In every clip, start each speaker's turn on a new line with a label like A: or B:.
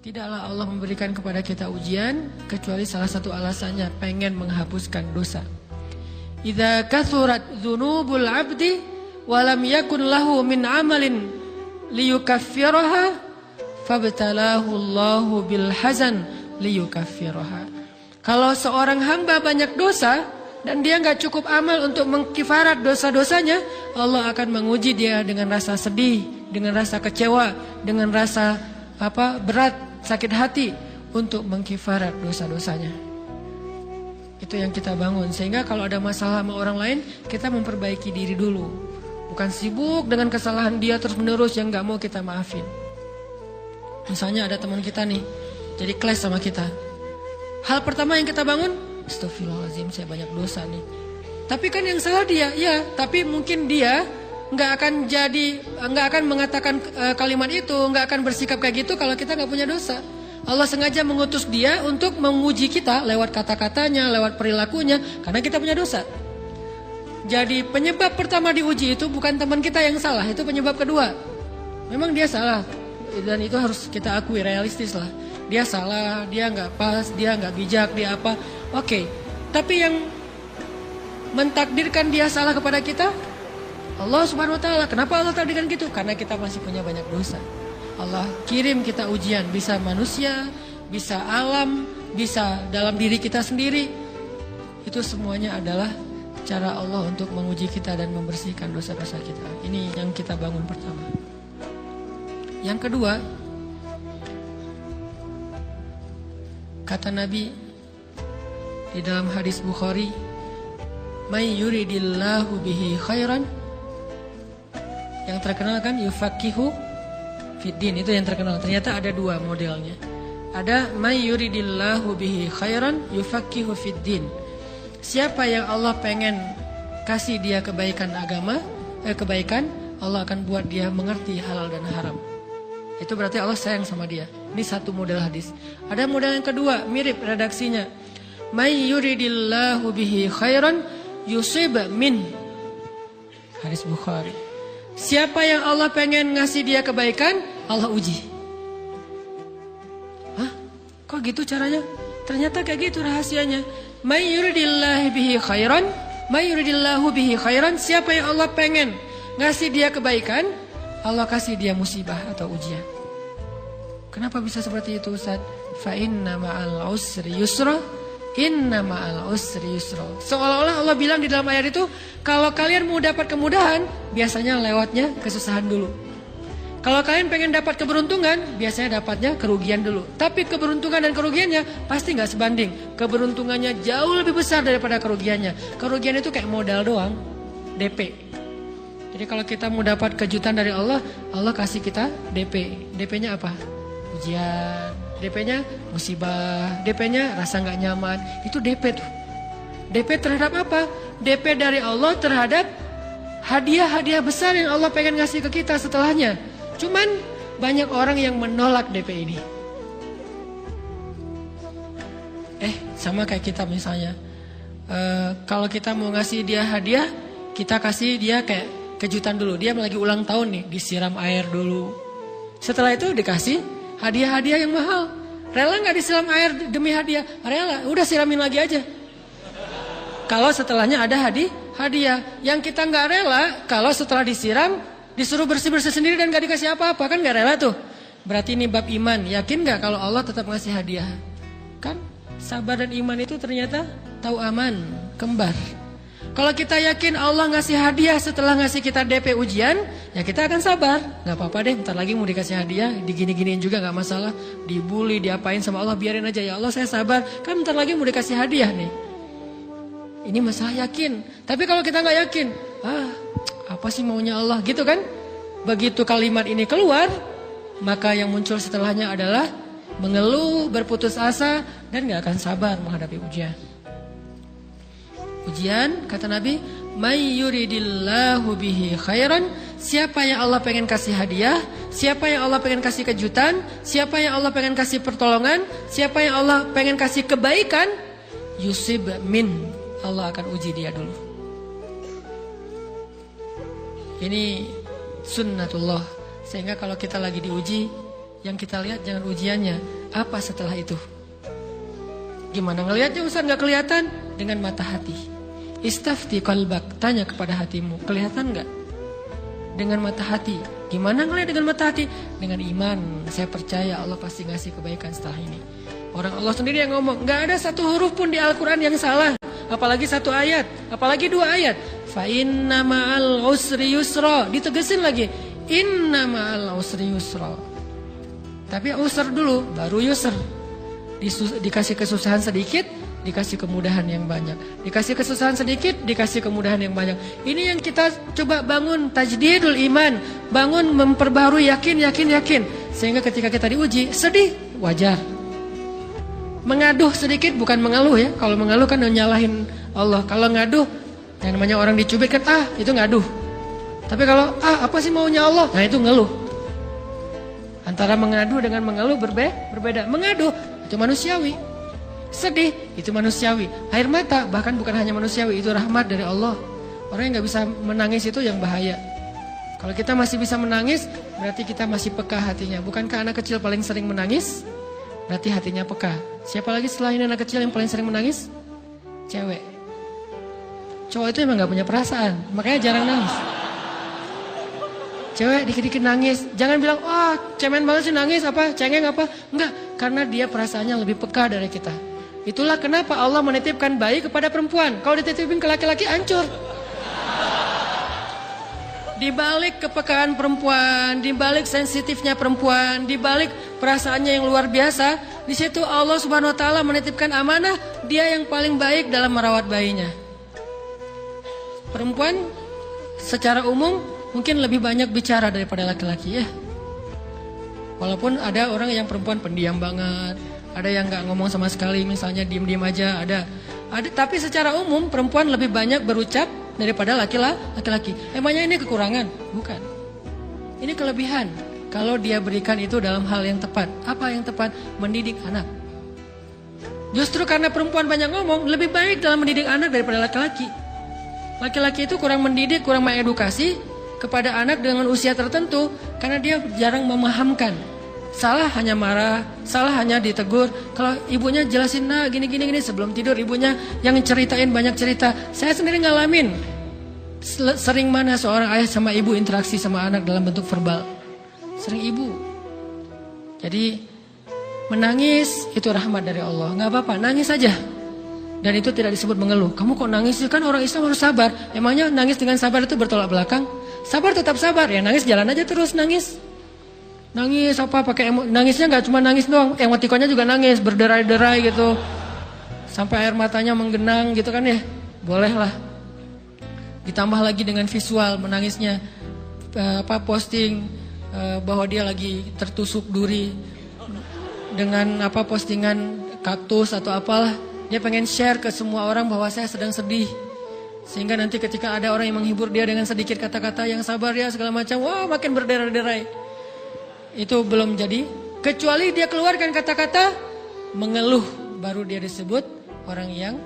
A: Tidaklah Allah memberikan kepada kita ujian kecuali salah satu alasannya pengen menghapuskan dosa. Idza kathurat dzunubul 'abdi wa lam yakun lahu min 'amalin liyukaffiraha fabtalahu Allahu bil hazan liyukaffiraha. Kalau seorang hamba banyak dosa dan dia enggak cukup amal untuk mengkifarat dosa-dosanya, Allah akan menguji dia dengan rasa sedih, dengan rasa kecewa, dengan rasa berat, sakit hati untuk mengkifarat dosa-dosanya. Itu yang kita bangun. Sehingga kalau ada masalah sama orang lain, kita memperbaiki diri dulu. Bukan sibuk dengan kesalahan dia terus-menerus yang gak mau kita maafin. Misalnya ada teman kita nih, jadi clash sama kita. Hal pertama yang kita bangun, astagfirullahaladzim, saya banyak dosa nih. Tapi kan yang salah dia, ya. Tapi mungkin dia nggak akan mengatakan kalimat itu, nggak akan bersikap kayak gitu kalau kita nggak punya dosa. Allah sengaja mengutus dia untuk menguji kita lewat kata-katanya, lewat perilakunya, karena kita punya dosa. Jadi penyebab pertama diuji itu bukan teman kita yang salah, itu penyebab kedua. Memang dia salah, dan itu harus kita akui, realistis lah. Dia salah, dia nggak pas, dia nggak bijak, dia apa. Oke, tapi yang mentakdirkan dia salah kepada kita Allah Subhanahu wa taala. Kenapa Allah takdirkan gitu? Karena kita masih punya banyak dosa. Allah kirim kita ujian, bisa manusia, bisa alam, bisa dalam diri kita sendiri. Itu semuanya adalah cara Allah untuk menguji kita dan membersihkan dosa-dosa kita. Ini yang kita bangun pertama. Yang kedua, kata Nabi di dalam hadis Bukhari, "May yuridillahu bihi khairan", yang terkenal kan yufaqihu fiddin, itu yang terkenal. Ternyata ada dua modelnya. Ada may yuridillahu bihi khairan yufaqihu fiddin. Siapa yang Allah pengen kasih dia kebaikan agama, kebaikan, Allah akan buat dia mengerti halal dan haram. Itu berarti Allah sayang sama dia. Ini satu model hadis. Ada model yang kedua, mirip redaksinya. May yuridillahu bihi khairan yusib min. Hadis Bukhari. Siapa yang Allah pengen ngasih dia kebaikan, Allah uji. Hah? Kok gitu caranya? Ternyata kayak gitu rahasianya. May yuridillahu bihi khairan, may yuridillahu bihi khairan. Siapa yang Allah pengen ngasih dia kebaikan, Allah kasih dia musibah atau ujian. Kenapa bisa seperti itu, Ustaz? Fa inna ma'al usri yusra, inna ma'al usri yusra. Seolah-olah Allah bilang di dalam ayat itu, kalau kalian mau dapat kemudahan, biasanya lewatnya kesusahan dulu. Kalau kalian pengen dapat keberuntungan, biasanya dapatnya kerugian dulu. Tapi keberuntungan dan kerugiannya pasti nggak sebanding. Keberuntungannya jauh lebih besar daripada kerugiannya. Kerugian itu kayak modal doang, DP. Jadi kalau kita mau dapat kejutan dari Allah, Allah kasih kita DP. DP-nya apa? Ujian. DP-nya musibah. DP-nya rasa nggak nyaman. Itu DP tuh. DP terhadap apa? DP dari Allah terhadap hadiah-hadiah besar yang Allah pengen ngasih ke kita setelahnya. Cuman banyak orang yang menolak DP ini. Sama kayak kita misalnya. Kalau kita mau ngasih dia hadiah, kita kasih dia kayak kejutan dulu. Dia lagi ulang tahun nih, disiram air dulu. Setelah itu dikasih hadiah-hadiah yang mahal. Rela nggak disiram air demi hadiah? Rela, udah siramin lagi aja. Kalau setelahnya ada hadiah. Yang kita nggak rela, kalau setelah disiram disuruh bersih-bersih sendiri dan gak dikasih apa-apa, kan gak rela tuh. Berarti ini bab iman. Yakin gak kalau Allah tetap ngasih hadiah? Kan sabar dan iman itu ternyata tahu aman, kembar. Kalau kita yakin Allah ngasih hadiah setelah ngasih kita DP ujian, ya kita akan sabar. Gak apa-apa deh, bentar lagi mau dikasih hadiah, digini-giniin juga gak masalah. Dibully, diapain sama Allah, biarin aja. Ya Allah saya sabar, kan bentar lagi mau dikasih hadiah nih. Ini masalah yakin. Tapi kalau kita gak yakin, apa sih maunya Allah gitu kan? Begitu kalimat ini keluar, maka yang muncul setelahnya adalah mengeluh, berputus asa, dan gak akan sabar menghadapi ujian. Ujian, kata Nabi, may yuridillahu bihi khairan, siapa yang Allah pengen kasih hadiah, siapa yang Allah pengen kasih kejutan, siapa yang Allah pengen kasih pertolongan, siapa yang Allah pengen kasih kebaikan, yusib min, Allah akan uji dia dulu. Ini sunnatullah. Sehingga kalau kita lagi diuji, yang kita lihat jangan ujiannya, apa setelah itu. Gimana ngelihatnya Ustaz, gak kelihatan? Dengan mata hati. Istafti qalbak, tanya kepada hatimu, kelihatan gak? Dengan mata hati. Gimana ngelihat dengan mata hati? Dengan iman, saya percaya Allah pasti ngasih kebaikan setelah ini. Orang Allah sendiri yang ngomong, gak ada satu huruf pun di Al-Quran yang salah. Apalagi satu ayat, apalagi dua ayat. Fa inna ma'al usri yusra, ditegesin lagi, inna ma'al usri yusra. Tapi usr dulu, baru yusr. Dikasih kesusahan sedikit, dikasih kemudahan yang banyak. Dikasih kesusahan sedikit, dikasih kemudahan yang banyak. Ini yang kita coba bangun, tajdidul iman. Bangun memperbarui yakin. Sehingga ketika kita diuji, sedih, wajar. Mengaduh sedikit, bukan mengeluh ya. Kalau mengeluh kan nyalahin Allah. Kalau ngaduh, yang namanya orang dicubit kan, itu ngaduh. Tapi kalau, apa sih maunya Allah? Nah itu ngeluh. Antara mengadu dengan mengeluh berbeda. Mengaduh, itu manusiawi. Sedih, itu manusiawi. Air mata, bahkan bukan hanya manusiawi, itu rahmat dari Allah. Orang yang gak bisa menangis itu yang bahaya. Kalau kita masih bisa menangis, berarti kita masih peka hatinya. Bukankah anak kecil paling sering menangis? Berarti hatinya peka. Siapa lagi selain anak kecil yang paling sering menangis? Cewek. Cowok itu emang gak punya perasaan, makanya jarang nangis. Cewek dikit-dikit nangis. Jangan bilang, cemen banget sih nangis, cengeng apa. Enggak, karena dia perasaannya lebih peka dari kita. Itulah kenapa Allah menitipkan bayi kepada perempuan. Kalau dititipin ke laki-laki, hancur. Di balik kepekaan perempuan, di balik sensitifnya perempuan, di balik perasaannya yang luar biasa, di situ Allah Subhanahu wa taala menitipkan amanah, dia yang paling baik dalam merawat bayinya. Perempuan secara umum mungkin lebih banyak bicara daripada laki-laki ya. Walaupun ada orang yang perempuan pendiam banget, ada yang nggak ngomong sama sekali, misalnya diem-diem aja, ada. Tapi secara umum perempuan lebih banyak berucap daripada laki-laki. Emangnya ini kekurangan? Bukan. Ini kelebihan. Kalau dia berikan itu dalam hal yang tepat. Apa yang tepat? Mendidik anak. Justru karena perempuan banyak ngomong, lebih baik dalam mendidik anak daripada laki-laki. Laki-laki itu kurang mendidik, kurang mengedukasi kepada anak dengan usia tertentu karena dia jarang memahamkan. Salah hanya marah, salah hanya ditegur. Kalau ibunya jelasin, gini sebelum tidur ibunya yang ceritain banyak cerita. Saya sendiri ngalamin. Sering mana seorang ayah sama ibu interaksi sama anak dalam bentuk verbal. Sering ibu. Jadi menangis itu rahmat dari Allah. Gak apa-apa, nangis saja. Dan itu tidak disebut mengeluh. Kamu kok nangis? Kan orang Islam harus sabar. Emangnya nangis dengan sabar itu bertolak belakang? Sabar tetap sabar. Ya nangis jalan aja terus nangis. Nangis pakai nangisnya nggak cuma nangis doang, emotikonnya juga nangis, berderai-derai gitu. Sampai air matanya menggenang gitu kan ya. Boleh lah. Ditambah lagi dengan visual menangisnya, posting bahwa dia lagi tertusuk duri dengan postingan kaktus atau apalah. Dia pengen share ke semua orang bahwa saya sedang sedih. Sehingga nanti ketika ada orang yang menghibur dia dengan sedikit kata-kata yang sabar ya segala macam, makin berderai-derai. Itu belum jadi, kecuali dia keluarkan kata-kata mengeluh, baru dia disebut orang yang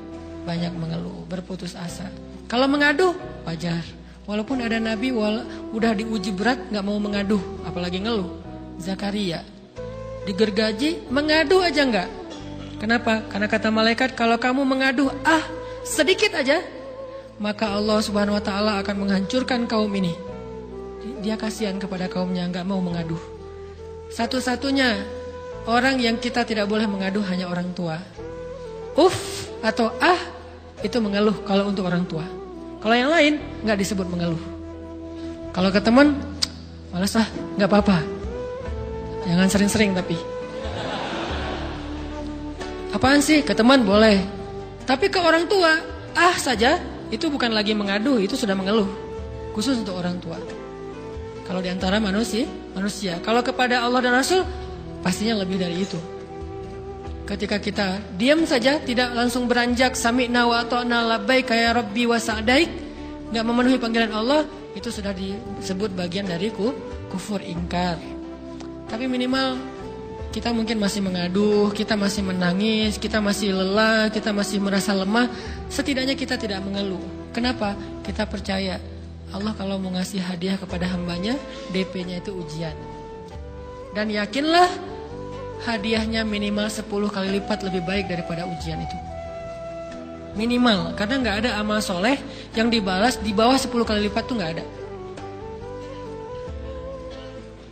A: banyak mengeluh, berputus asa. Kalau mengaduh, wajar. Walaupun ada nabi udah diuji berat gak mau mengaduh, apalagi ngeluh. Zakaria digergaji, mengadu aja enggak. Kenapa? Karena kata malaikat, kalau kamu mengadu sedikit aja, maka Allah Subhanahu wa taala akan menghancurkan kaum ini. Dia kasihan kepada kaumnya, enggak mau mengaduh. Satu-satunya orang yang kita tidak boleh mengadu hanya orang tua. Atau itu mengeluh kalau untuk orang tua. Kalau yang lain enggak disebut mengeluh. Kalau ke teman, malas enggak apa-apa. Jangan sering-sering tapi. Apaan sih? Ke teman boleh. Tapi ke orang tua, saja, itu bukan lagi mengadu, itu sudah mengeluh. Khusus untuk orang tua. Kalau diantara manusia. Kalau kepada Allah dan Rasul, pastinya lebih dari itu. Ketika kita diam saja, tidak langsung beranjak sami'na wa ata'na labbaik ya rabbi wa sa'daik, enggak memenuhi panggilan Allah, itu sudah disebut bagian dari kufur ingkar. Tapi minimal kita mungkin masih mengaduh, kita masih menangis, kita masih lelah, kita masih merasa lemah. Setidaknya kita tidak mengeluh. Kenapa? Kita percaya Allah kalau mau ngasih hadiah kepada hambanya, DP-nya itu ujian. Dan yakinlah hadiahnya minimal 10 kali lipat lebih baik daripada ujian itu. Minimal, karena nggak ada amal soleh yang dibalas di bawah 10 kali lipat tuh nggak ada.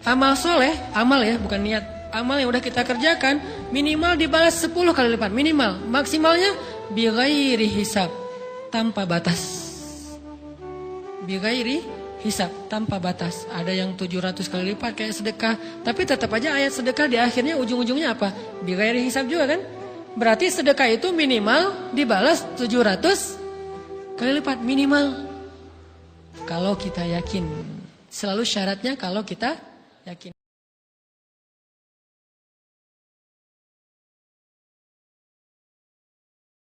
A: Amal soleh, amal ya bukan niat. Amal yang udah kita kerjakan minimal dibalas 10 kali lipat, minimal. Maksimalnya bighairi hisab, tanpa batas. Bighairi hisab, tanpa batas. Ada yang 700 kali lipat kayak sedekah, tapi tetap aja ayat sedekah di akhirnya ujung-ujungnya apa? Bighairi hisab juga kan? Berarti sedekah itu minimal dibalas 700 kali lipat, minimal. Kalau kita yakin. Selalu syaratnya kalau kita yakin.